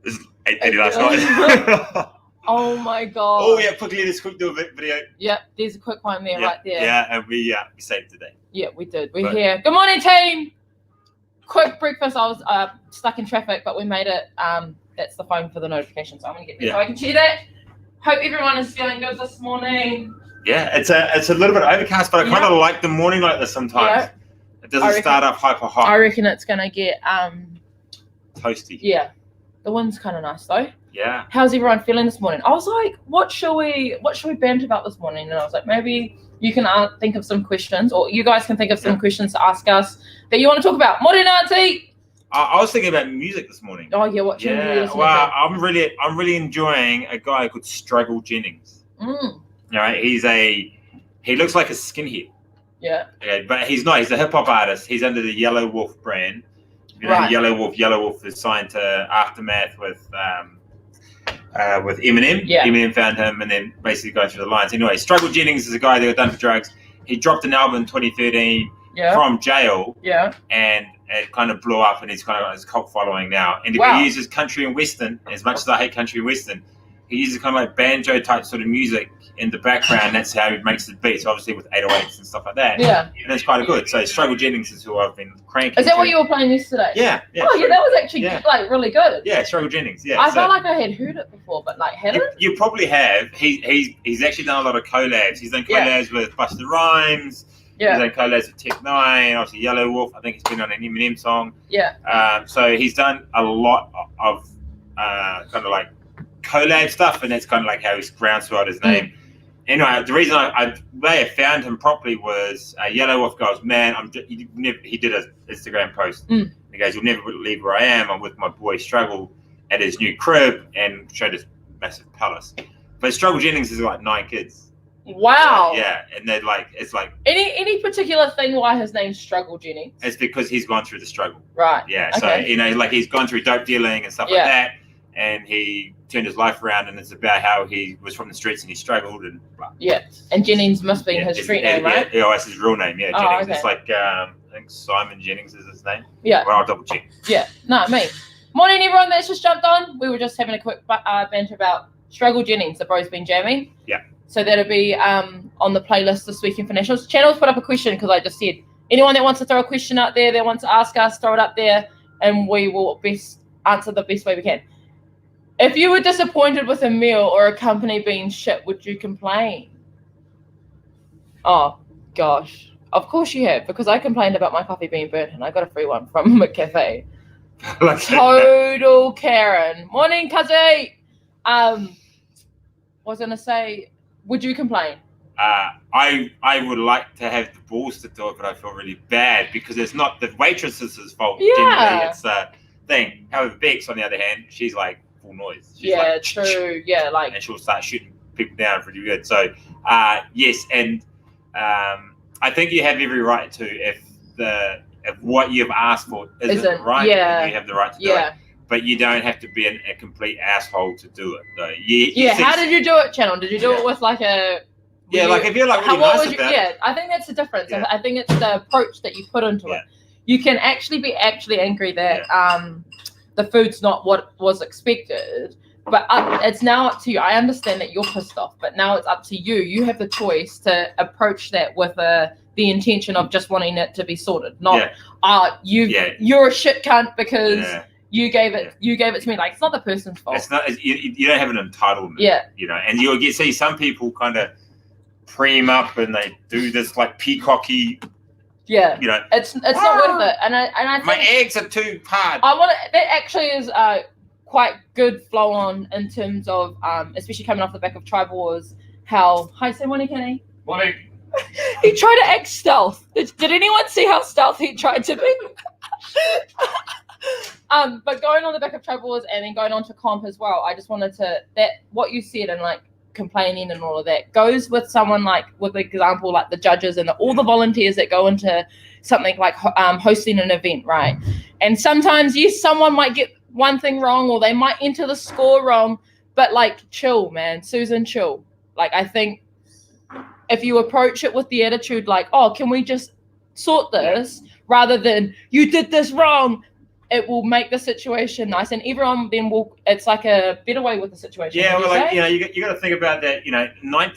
This is 8:30 last night. Oh my god. Oh yeah, quickly, let's quick do a video. Yep, there's a quick one there, right there. Yeah, and we saved today. Yeah, we did. We're here. Good morning, team. Quick breakfast. I was stuck in traffic, but we made it. That's the phone for the notification, so I'm gonna get there so I can share that. Hope everyone is feeling good this morning. Yeah, it's a little bit overcast, but I kind of like the morning like this sometimes. Yeah. It doesn't start up hyper hot. I reckon it's gonna get toasty. Yeah, the wind's kind of nice though. Yeah. How's everyone feeling this morning? I was like, what should we banter about this morning? And I was like, maybe you can think of some questions, or you guys can think of some questions to ask us that you want to talk about. Morning, Auntie. I was thinking about music this morning. Oh yeah, what tune are you listening to? I'm really enjoying a guy called Struggle Jennings. All right, he looks like a skinhead. Yeah. Okay, but he's not. He's a hip hop artist. He's under the Yellow Wolf brand. You know, Yellow Wolf is signed to Aftermath with Eminem. Yeah. Eminem found him and then basically going through the lines. Anyway, Struggle Jennings is a guy that got done for drugs. He dropped an album in 2013 from jail. Yeah. And it kind of blew up, and he's kind of got his cult following now. And he uses country and western. As much as I hate country and western, he uses kind of like banjo type sort of music in the background. That's how he makes the beats, obviously with 808s and stuff like that. Yeah. And it's kind of good. So Struggle Jennings is who I've been cranking. Is that what you were playing yesterday? Yeah. Oh yeah, that was actually like really good. Yeah, Struggle Jennings. Yeah. I felt like I had heard it before, but like hadn't. You probably have. He's actually done a lot of collabs. He's done collabs with Busta Rhymes. Yeah. He's done collabs with Tech Nine, obviously Yellow Wolf. I think he's been on an Eminem song. Yeah. So he's done a lot of kind of like collab stuff, and that's kind of like how he's groundswelled his name. Anyway, the reason I may have found him properly was Yellow Wolf goes, man, he did an Instagram post. He goes, you'll never believe where I am. I'm with my boy Struggle at his new crib, and showed his massive palace. But Struggle Jennings has like 9 kids. Wow. Yeah, and they're like, it's like any particular thing why his name's Struggle Jennings? It's because he's gone through the struggle. Right. Yeah. Okay. So like he's gone through dope dealing and stuff like that, and he turned his life around, and it's about how he was from the streets and he struggled and blah. Yeah. And Jennings must be his street name, right? Yeah, that's his real name. Yeah, Jennings. Okay. It's like I think Simon Jennings is his name. Yeah. Well, I'll double check. Yeah. No, me. Morning, everyone that's just jumped on. We were just having a quick banter about Struggle Jennings. The bro's been jamming. Yeah. So that'll be on the playlist this weekend for Nationals. Channel's put up a question because I just said anyone that wants to throw a question out there, that wants to ask us, throw it up there, and we will answer the best way we can. If you were disappointed with a meal or a company being shit, would you complain? Oh gosh, of course you have, because I complained about my coffee being burnt and I got a free one from McCafe. Total Karen. Morning, Kazi. Was gonna say, would you complain? I would like to have the balls to do it, but I feel really bad because it's not the waitress's fault. Yeah. Generally, it's the thing. However, Bex, on the other hand, she's like full noise. She's like, true. Yeah, like, and she'll start shooting people down pretty good. So, yes, and I think you have every right to if what you've asked for isn't right. Yeah. You have the right to do it. But you don't have to be a complete asshole to do it, though. How did you do it, Channel? Did you do it with like a... like if you're like really nice about it. I think that's the difference. Yeah. I think it's the approach that you put into it. You can actually be angry that the food's not what was expected, but it's now up to you. I understand that you're pissed off, but now it's up to you. You have the choice to approach that with the intention of just wanting it to be sorted, not you're a shit cunt because... Yeah. You gave it to me. Like, it's not the person's fault. It's not. You don't have an entitlement. Yeah. You know, and you'll see some people kind of preem up and they do this like peacocky. Yeah. You know, it's not worth it. And I think my eggs are too hard. That actually is quite good flow on in terms of especially coming off the back of Tribal Wars. How say morning, Kenny. Morning. He tried to act stealth. Did anyone see how stealthy he tried to be? But going on the back of Tribal Wars and then going on to comp as well, I just wanted to, that what you said and like complaining and all of that goes with someone like, with example, like the judges and all the volunteers that go into something like hosting an event, right? And sometimes, yes, someone might get one thing wrong or they might enter the score wrong, but like, chill, man. Susan, chill. Like, I think if you approach it with the attitude like, oh, can we just sort this, rather than you did this wrong, it will make the situation nice, and everyone then will. It's like a better way with the situation. Yeah, well, like you got to think about that.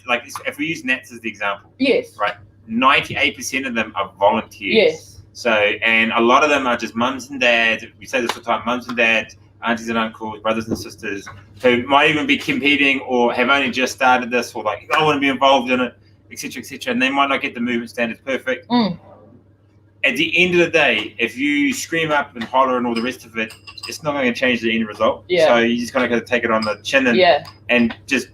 Like if we use Nats as the example. Yes. Right. 98% of them are volunteers. Yes. So, and a lot of them are just mums and dads. We say this all the time: mums and dads, aunties and uncles, brothers and sisters, who might even be competing or have only just started this, or like I want to be involved in it, etc., etc. And they might not get the movement standards perfect. At the end of the day, if you scream up and holler and all the rest of it, it's not going to change the end result. Yeah. So you just kind of got to take it on the chin and just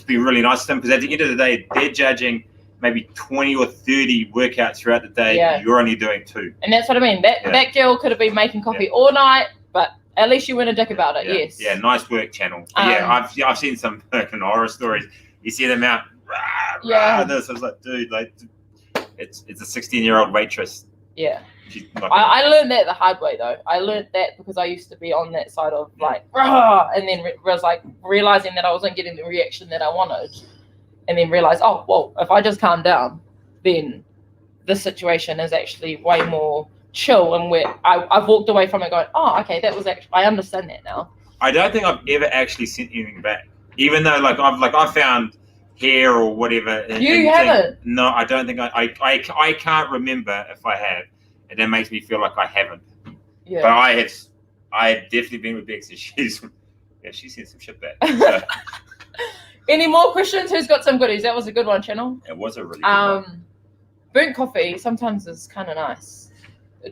be really nice to them, because at the end of the day, they're judging maybe 20 or 30 workouts throughout the day. Yeah. You're only doing 2. And that's what I mean. That girl could have been making coffee all night, but at least you weren't a dick about it. Yes. Yeah. Nice work, channel. I've seen some fucking horror stories. You see them out. This. I was like, dude, like, it's a 16-year-old waitress. Yeah. I learned that the hard way though. I learned that because I used to be on that side of like, and then was like realizing that I wasn't getting the reaction that I wanted, and then realized, oh, well, if I just calm down, then the situation is actually way more chill, and where I've walked away from it going, oh, okay, that was actually, I understand that now. I don't think I've ever actually sent anything back, even though I've found hair or whatever. You haven't? No, I don't think I can't remember if I have, and that makes me feel like I haven't. Yeah. But I have definitely been with Bex, and she sent some shit back. So. Any more questions? Who's got some goodies? That was a good one, channel. It was a really good one. Burnt coffee sometimes is kind of nice. My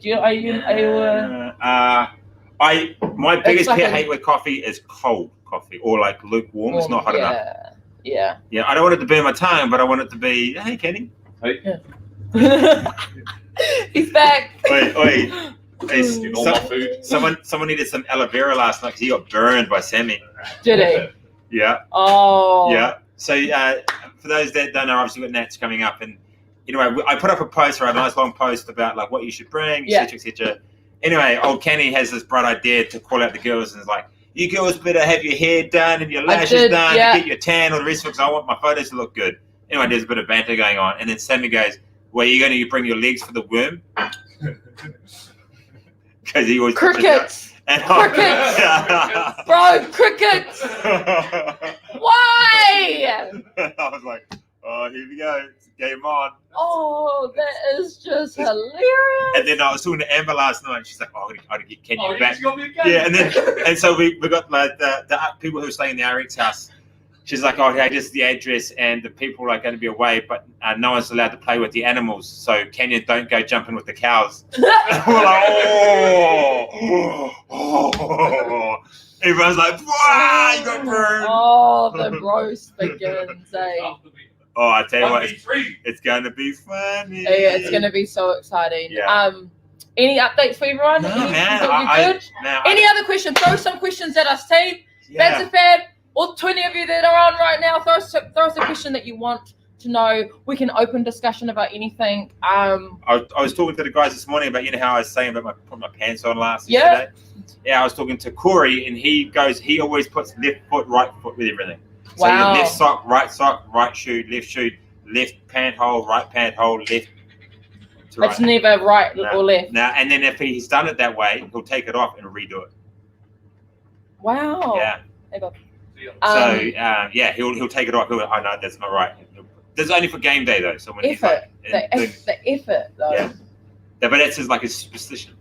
biggest pet hate with coffee is cold coffee, or like lukewarm. It's not hot enough. Yeah. Yeah, I don't want it to burn my tongue, but I want it to be, hey, Kenny. Hey. Yeah. He's back. Wait. Someone needed some aloe vera last night because he got burned by Sammy. Did he? Yeah. Oh. Yeah. So for those that don't know, obviously we've got Nats coming up, and anyway, I put up a post, right, a nice long post about like what you should bring, etc., etc. Anyway, old Kenny has this bright idea to call out the girls, and it's like, you girls better have your hair done and your lashes done and get your tan or the rest of it, because I want my photos to look good. Anyway, there's a bit of banter going on, and then Sammy goes, well, are you going to bring your legs for the worm? Because he always crickets. Bro, crickets. Why? I was like, oh, here we go. Game on. Oh, that is just hilarious. And then I was talking to Amber last night, and she's like, oh, I got to get Kenya back. Yeah, and so we got like the people who are staying in the RX house. She's like, oh, okay, just the address, and the people are going to be away, but no one's allowed to play with the animals. So Kenya, don't go jumping with the cows. We're like, oh. Everyone's like, wow, you got burned. Oh, the roast begins, eh? Oh, I tell you what, it's going to be funny. Yeah, it's going to be so exciting. Yeah. Any updates for everyone? No, man. Any other questions? Throw some questions at us, team. Banter Fab. All 20 of you that are on right now, throw us a question that you want to know. We can open discussion about anything. I was talking to the guys this morning about, how I was saying about putting my pants on yesterday. Yeah, I was talking to Corey, and he always puts left foot, right foot with everything. So your left sock, right shoe, left pant hole, right pant hole, left to right. It's never right or left. Now, and then if he's done it that way, he'll take it off and redo it. Wow. Yeah. He'll take it off. I know that's not right. That's only for game day though. So when effort, the effort though. Yeah, but that's just like a superstition.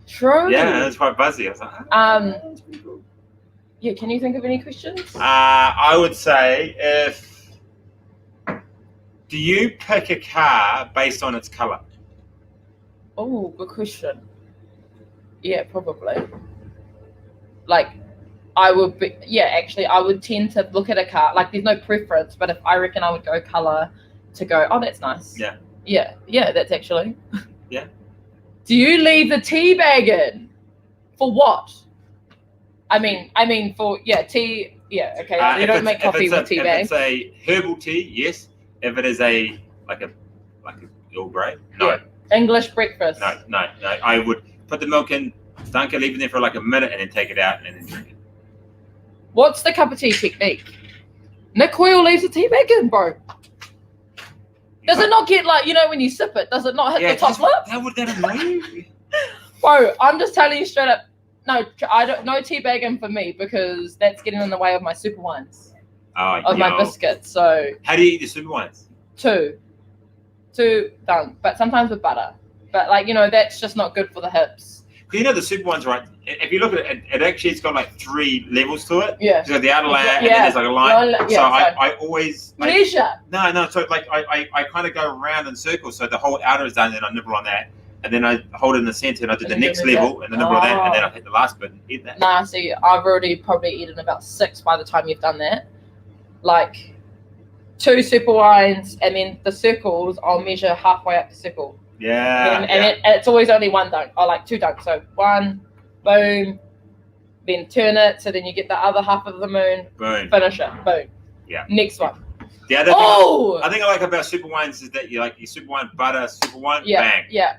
True. Yeah, that's quite buzzy. I was like, that's pretty cool. Yeah, can you think of any questions? I would say do you pick a car based on its color? Oh, good question. Yeah, probably. Like. I would tend to look at a car, like there's no preference, but if I reckon I would go color to go, oh, that's nice. Yeah, that's actually. Yeah. Do you leave the tea bag in? For what? I mean for, tea, okay. You don't make coffee with tea bags. If it's a herbal tea, yes. If it is like a Earl Grey, no. Yeah. English breakfast. No. I would put the milk in, dunk it, leave it there for like a minute, and then take it out and then drink it. What's the cup of tea technique? Nick Hoyle leaves the tea bag in, bro. Does it not get like, when you sip it, does it not hit the top lip? How would that annoy you? Bro, I'm just telling you straight up, No, I don't. No teabagging for me because that's getting in the way of my super wines. My biscuits. So how do you eat the super wines? Two done, but sometimes with butter. But like that's just not good for the hips. Because the super ones, right? If you look at it, it's got like 3 levels to it. Yeah. There's like the outer layer, and then there's like a line. So I always measure. No. So like I kind of go around in circles. So the whole outer is done, and then I nibble on that, and then I hold it in the center, and I do the next level, and then nibble on that, and then I hit the last bit and eat that. Nah, see, I've already probably eaten about 6 by the time you've done that. Like 2 super wines, and then the circles I'll measure halfway up the circle. Yeah. And it's always only 1 dunk. I like 2 dunks. So 1, boom, then turn it. So then you get the other half of the moon. Boom. Finish it. Boom. Yeah. Next one. The other thing I think I like about super wines is that you like your super wine butter, super wine, bang. Yeah.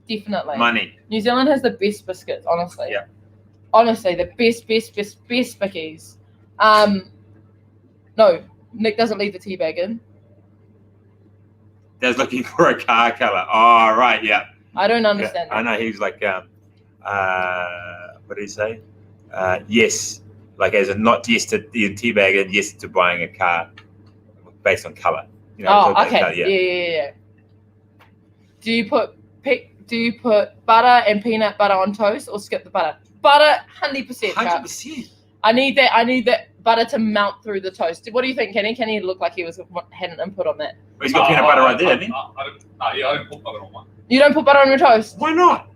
Definitely. Money. New Zealand has the best biscuits, honestly. Yeah. Honestly, the best bickies. No, Nick doesn't leave the tea bag in. Dad's looking for a car color. Oh, right, yeah. I don't understand that. I know, he was like, what did he say? Yes, like as in not yes to the teabag and yes to buying a car based on color. Okay. Color, Yeah. Do you put butter and peanut butter on toast or skip the butter? Butter, 100%. 100%. I need that butter to melt through the toast. What do you think, Kenny? Kenny looked like he had an input on that. Well, he's got peanut butter right there, hasn't he? I don't put butter on mine. You don't put butter on your toast? Why not?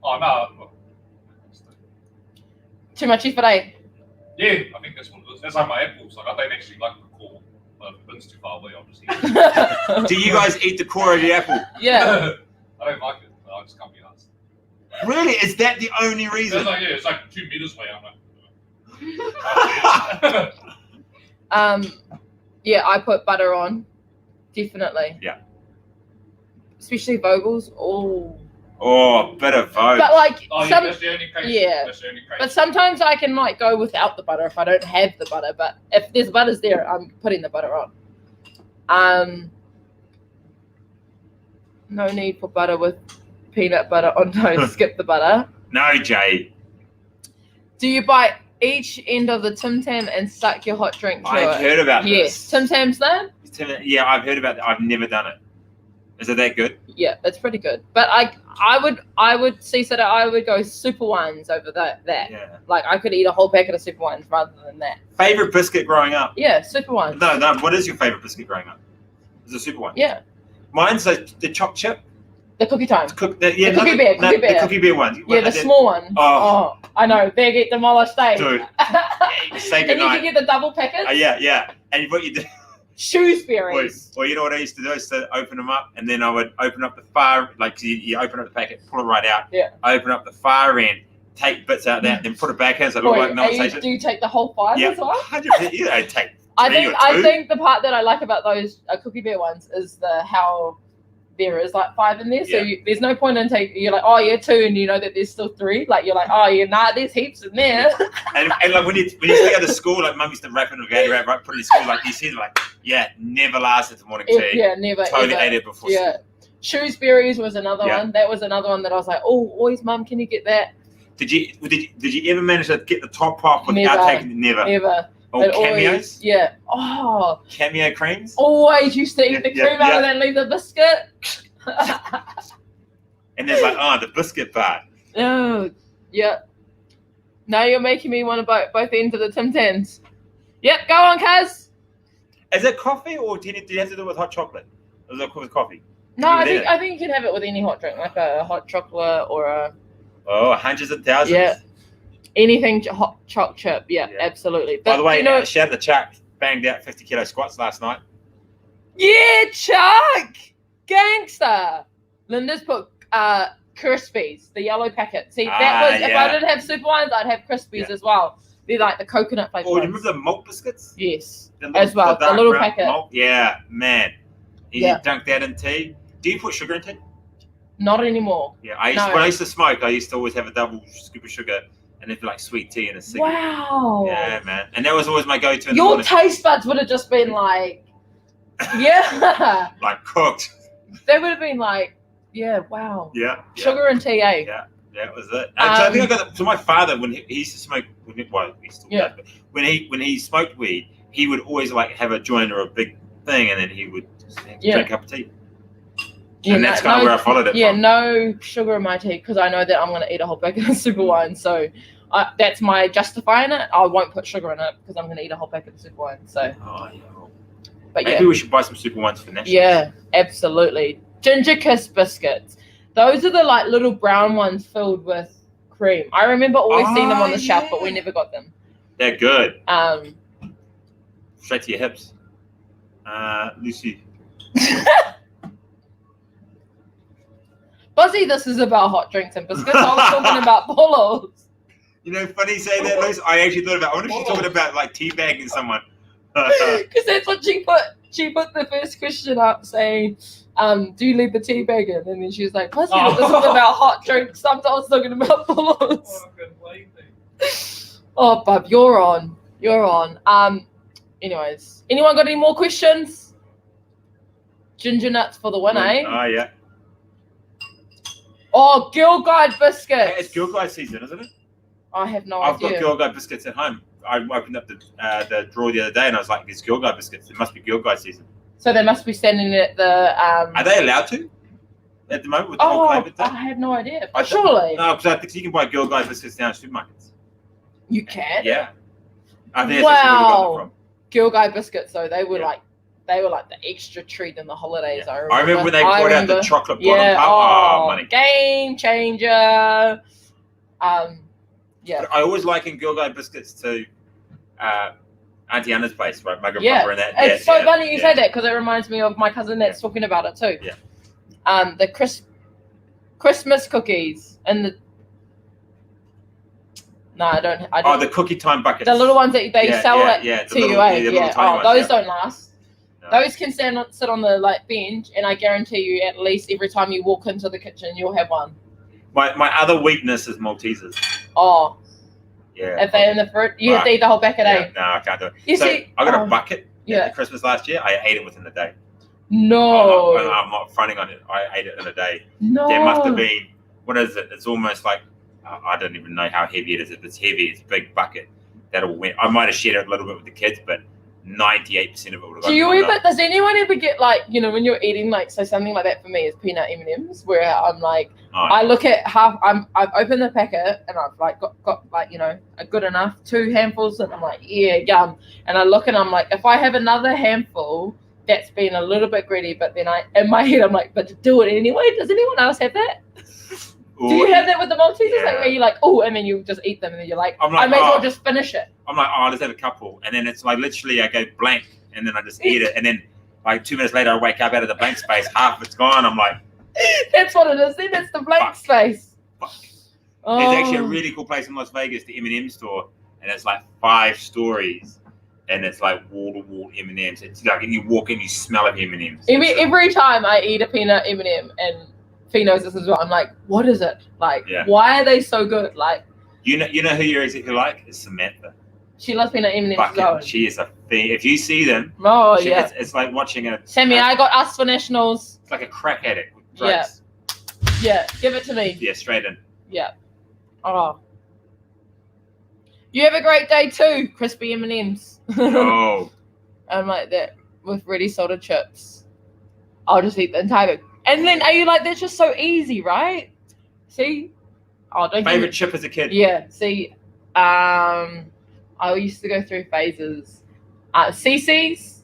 Oh, no. Too much today. Yeah, I think that's what it is. That's like my apples. Like, I don't actually like the core. But if it's too far away, I'll just eat it. Do you guys eat the core of the apple? Yeah. I don't like it. I just can't be asked. Really? Is that the only reason? It's like 2 meters away. I'm like... Yeah, I put butter on, definitely. Yeah. Especially Vogels. Bit of Vogue. But like, that's the only case. Yeah. That's the only case. But sometimes I can like go without the butter if I don't have the butter. But if there's butters there, I'm putting the butter on. No need for butter with peanut butter on toast. Skip the butter. No, Jay. Do you bite each end of the Tim Tam and suck your hot drink through I've heard about this. Yes. Tim Tam's then? Yeah, I've heard about that. I've never done it. Is it that good? Yeah, it's pretty good. But I would see that I would go super wines over that. Yeah. Like I could eat a whole packet of super wines rather than that. Favorite biscuit growing up? Yeah, super wines. No. What is your favorite biscuit growing up? Is it super wine? Yeah. Mine's the choc chip. The cookie time. The cookie bear. The cookie bear ones. Yeah, the small one. Oh, I know. They get demolished, eh? dude. Say and you can get the double packets. Yeah. And what you do? Shrewsbury's. Well, you know what I used to do? I used to open them up, and then I would open up the far, like you open up the packet, pull it right out. Yeah. Open up the far end, take bits out there, then put it back in. So it look like no one takes it. Do you take the whole 5 as well? 100%. You don't take. I think the part that I like about those cookie bear ones is how there is like 5 in there, so there's no point in taking. You're like, oh yeah, 2, and you know that there's still 3. Like you're like, oh yeah, nah, there's heaps in there. and like when you go to school, like mum used to wrap it in a Gatorade, right? Put it in school, like you said, like never lasted the morning tea. Yeah, never. Totally ever. ate it before school. Shrewsbury's was another one. That was another one that I was like, oh, always, mum, can you get that? Did you ever manage to get the top off without taking it? Never. Oh, Cameos? Yeah. Oh. Cameo creams? Always used to eat the cream out of that and leave the biscuit. And there's like, the biscuit part. Oh, yeah. Now you're making me want to both ends of the Tim Tams. Yep, go on, cuz. Is it coffee or do you have to do it with hot chocolate? Or is it with coffee? No, I think you can have it with any hot drink, like a hot chocolate or a... Oh, hundreds of thousands. Yeah. Anything hot choc chip, absolutely. By the way, shout out to Chuck, banged out 50 kilo squats last night. Yeah, Chuck! Gangster! Linda's put Crispies, the yellow packet. See, that was, if I didn't have super wines, I'd have Crispies as well. They're like the coconut flavored ones. Do you remember the malt biscuits? Yes, as well, the little packet. Malt. Yeah, man. You dunk that in tea. Do you put sugar in tea? Not anymore. Yeah, when I used to smoke, I used to always have a double scoop of sugar. And it'd be like sweet tea and a cigarette. Wow. Yeah, man. And that was always my go-to in the Your morning. taste buds would have just been like, like cooked. They would have been like, wow. Yeah. Sugar and tea, eh? Yeah. That was it. So I think I got that. So my father, when he used to smoke, he still does, but when he smoked weed, he would always like have a joint or a big thing, and then he would just drink a cup of tea. Yeah, and that's kind of where I followed it. Yeah, from. No sugar in my tea because I know that I'm going to eat a whole packet of super wine. So that's my justifying it. I won't put sugar in it because I'm going to eat a whole packet of super wine. So. But maybe we should buy some super wines for nationals. Yeah, absolutely. Ginger kiss biscuits. Those are the like little brown ones filled with cream. I remember always seeing them on the shelf, but we never got them. They're good. Straight to your hips. Lucy. Buzzy, this is about hot drinks and biscuits. I was talking about polos. You know, funny saying that, Lucy. I actually thought about. I wonder if she's talking about like teabagging someone. Because that's what she put. She put the first question up saying, do you leave the tea bag in? And then she was like, Pussy, this is about hot drinks. Sometimes talking about bullets. Oh, bub, you're on. Anyways, anyone got any more questions? Ginger nuts for the win, eh? Oh, yeah. Oh, Girl Guide biscuits. Hey, it's Girl Guide season, isn't it? I have no idea. I've got Girl Guide biscuits at home. I opened up the drawer the other day and I was like, "There's Girl Guide biscuits. It must be Girl Guide season." So they must be standing at the. Are they allowed to? At the moment with the whole COVID thing? I had no idea. Surely. No, because I think you can buy Girl Guide biscuits down at supermarkets. You can. Yeah. I think that's where we got them from. Girl Guide biscuits, though they were like the extra treat in the holidays. Yeah. I remember when they brought out the chocolate bottom cup. Oh, money. Game changer. Yeah. But I always liken Girl Guide biscuits to Auntie Anna's place, right? Mugger Pupper and that. It's so funny you say that because it reminds me of my cousin that's talking about it too. Yeah. The Christmas cookies and the. No, I don't. Oh, the cookie time buckets. The little ones that they sell at TUA. Those don't last. No. Those can sit on the bench, and I guarantee you, at least every time you walk into the kitchen, you'll have one. My other weakness is Maltesers. Oh. Yeah. If they're in the fruit, you have to eat the whole packet, eh? No, I can't do it. You see, I got a bucket at Christmas last year. I ate it within a day. No. I'm not fronting on it. I ate it in a day. No. There must have been, what is it? It's almost like, I don't even know how heavy it is. If it's heavy, it's a big bucket. That'll win. I might have shared it a little bit with the kids, but 98% of it would have gone. Does anyone ever get when you're eating so something like that for me is peanut M&Ms where I'm like, I look at I've opened the packet and I've got a good enough 2 handfuls and I'm like, yeah, yum. And I look and I'm like, if I have another handful, that's been a little bit greedy, but then in my head I'm like, but to do it anyway. Does anyone else have that? Do you have that with the Maltesers? Yeah. Where you're like, oh, and then you just eat them and then you're like, I may as well just finish it. I'm like, I'll just have a couple. And then it's literally I go blank and then I just eat it. And then 2 minutes later I wake up out of the blank space, half it's gone. I'm like, that's what it is. Then it's the blank space. Fuck. There's actually a really cool place in Las Vegas, the M&M store, and it's 5 stories. And it's wall-to-wall M&Ms. It's you walk in, you smell of M&Ms. Every time I eat a peanut M&M, and Fee knows this as well, I'm like, what is it? Why are they so good? You know who you're exactly like? It's Samantha. She loves peanut M&Ms. She is a fiend. If you see them, it's like watching a... Sammy, I got us for nationals. It's like a crack addict with drugs. Yeah, give it to me. Yeah, straight in. Yeah. Oh. You have a great day too, crispy M&Ms. Oh. I'm like that with ready salted chips. I'll just eat the entire bag. And then are you like, that's just so easy, right? See? Oh, don't favorite chip as a kid? Yeah. See, I used to go through phases. CC's.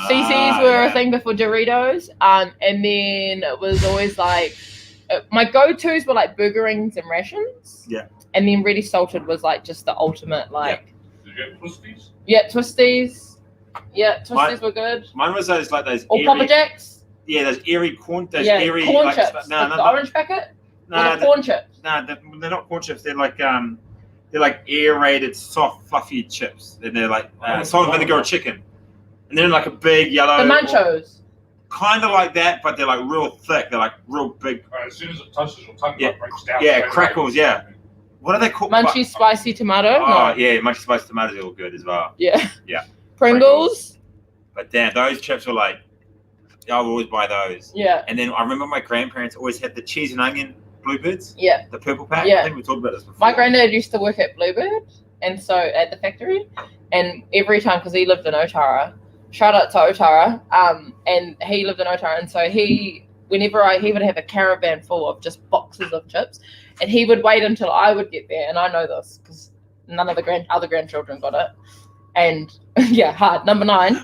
CC's were a thing before Doritos. And then it was always my go-tos were burger rings and rations. Yeah. And then ready salted was just the ultimate Did you get Twisties? Yeah, Twisties. Yeah, Twisties were good. Mine was those or Papa Jacks. Yeah, those airy corn. Airy corn chips. The orange packet. No, the corn chips. No, they're not corn chips. They're aerated, soft, fluffy chips. And they're salt and vinegar or chicken. And they're in a big yellow. The Munchos. Kind of like that, but they're real thick. They're real big. As soon as it touches your tongue, it breaks down. Yeah, crackles. Yeah. What are they called? Munchy spicy tomato. Oh, yeah, munchy spicy tomatoes are all good as well. Yeah. Yeah. Pringles. But damn, those chips were I would always buy those. Yeah. And then I remember my grandparents always had the cheese and onion Bluebirds? Yeah. The purple pack? Yeah. I think we talked about this before. My granddad used to work at Bluebird, and so at the factory, and every time, because he lived in Otara, shout out to Otara, and he lived in Otara, and so he would have a caravan full of just boxes of chips, and he would wait until I would get there, and I know this because none of the other grandchildren got it, and yeah, hard, number 9,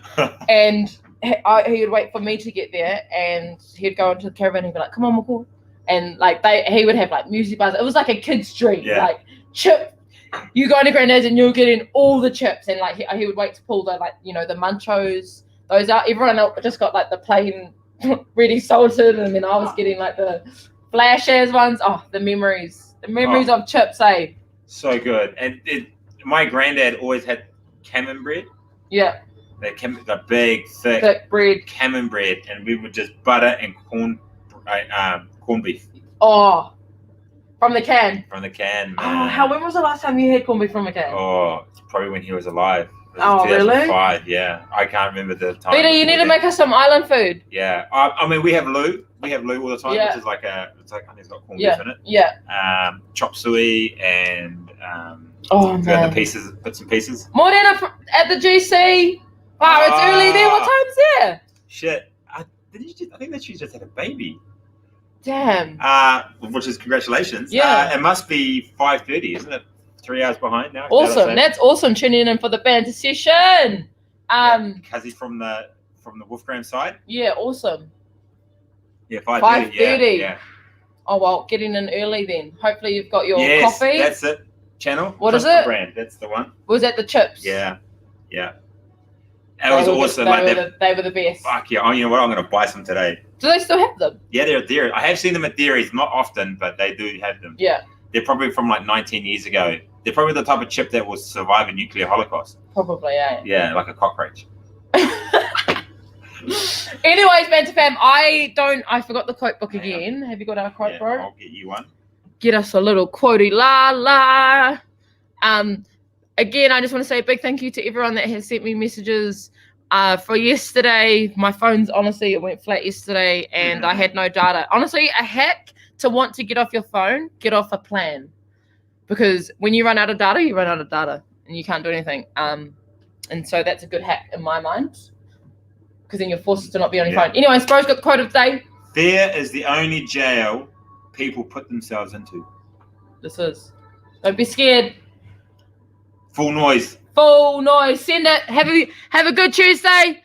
and he would wait for me to get there, and he'd go into the caravan and be like, come on, Moko. And like he would have like music bars. It was like a kid's dream, like chip. You go into Granddad's and you're getting all the chips, and like he would wait to pull the the Munchos. Those out. Everyone else just got like the plain, ready salted, and then I was getting like the flashes ones. Oh, the memories of chips, eh? So good. And my granddad always had camembert. Yeah. The big, thick bread. Camembert, and we would just butter and corned beef. Oh, from the can. From the can, man. Oh, when was the last time you had corned beef from a can? Oh, it's probably when he was alive. Oh, really? 2005, yeah. I can't remember the time. Peter, you need to make us some island food. Yeah. I mean, we have Lou. We have Lou all the time, which is like I think it's got corned beef in it. Yeah. Chop suey and man. the pieces, bits and pieces. Morena at the GC. Wow, it's early there. What time's there? Shit. I think that she just had a baby. Damn. Which is congratulations. Yeah. It must be 5:30, isn't it? 3 hours behind now. Awesome. That's awesome. Tuning in for the banter session. Cuzzy from the Wolfgram side. Yeah, awesome. Yeah, 5:30. Yeah. Oh well, getting in early then. Hopefully you've got your yes, coffee. That's it. Channel. What is it? Brand. That's the one. Was that the chips? Yeah. Yeah. That was awesome. They were the best. Fuck yeah. Oh, you know what? I'm going to buy some today. Do they still have them? Yeah, they're there. I have seen them at dairies, not often, but they do have them. Yeah. They're probably from like 19 years ago. They're probably the type of chip that will survive a nuclear holocaust. Probably, yeah. Yeah, like a cockroach. Anyways, Banter fam, I forgot the quote book again. Have you got our quote, bro? I'll get you one. Get us a little quotey la la. Again, I just want to say a big thank you to everyone that has sent me messages for yesterday. My phone's honestly, it went flat yesterday and I had no data. Honestly, a hack to want to get off your phone, get off a plan. Because when you run out of data, you run out of data and you can't do anything. And so that's a good hack in my mind. Because then you're forced to not be on your phone. Anyways, bro's got the quote of the day. Fear is the only jail people put themselves into. This is. Don't be scared. Full noise. Full noise. Send it. Have a good Tuesday.